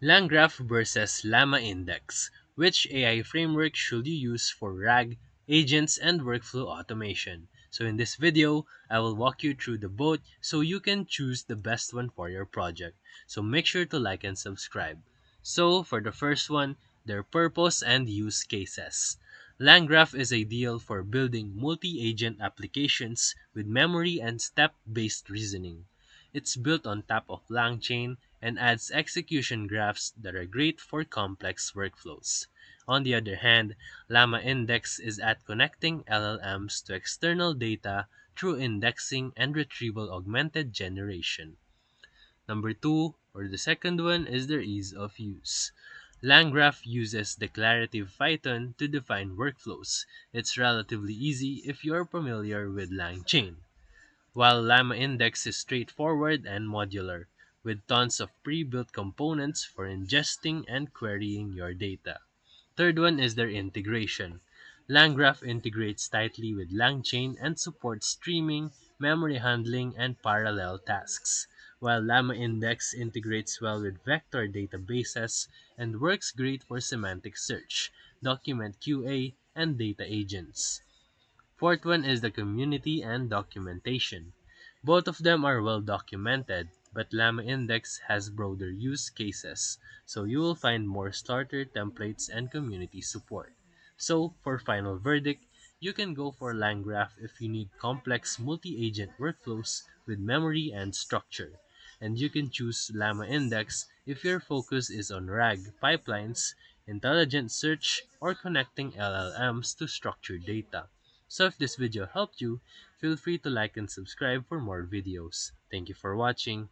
LangGraph versus LlamaIndex. Which AI framework should you use for RAG, agents, and workflow automation? So in this video, I will walk you through the both so you can choose the best one for your project. So make sure to like and subscribe. So for the first one, their purpose and use cases. LangGraph is ideal for building multi-agent applications with memory and step-based reasoning. It's built on top of LangChain and adds execution graphs that are great for complex workflows. On the other hand, LlamaIndex is at connecting LLMs to external data through indexing and retrieval-augmented generation. Number two, or the second one, is their ease of use. LangGraph uses declarative Python to define workflows. It's relatively easy if you are familiar with LangChain, while LlamaIndex is straightforward and modular, with tons of pre-built components for ingesting and querying your data. Third one is their integration. LangGraph integrates tightly with LangChain and supports streaming, memory handling, and parallel tasks, while LlamaIndex integrates well with vector databases and works great for semantic search, document QA, and data agents. Fourth one is the community and documentation. Both of them are well documented, but LlamaIndex has broader use cases, so you will find more starter templates and community support. So, for final verdict, you can go for LangGraph if you need complex multi-agent workflows with memory and structure, and you can choose LlamaIndex if your focus is on RAG pipelines, intelligent search, or connecting LLMs to structured data. So if this video helped you, feel free to like and subscribe for more videos. Thank you for watching.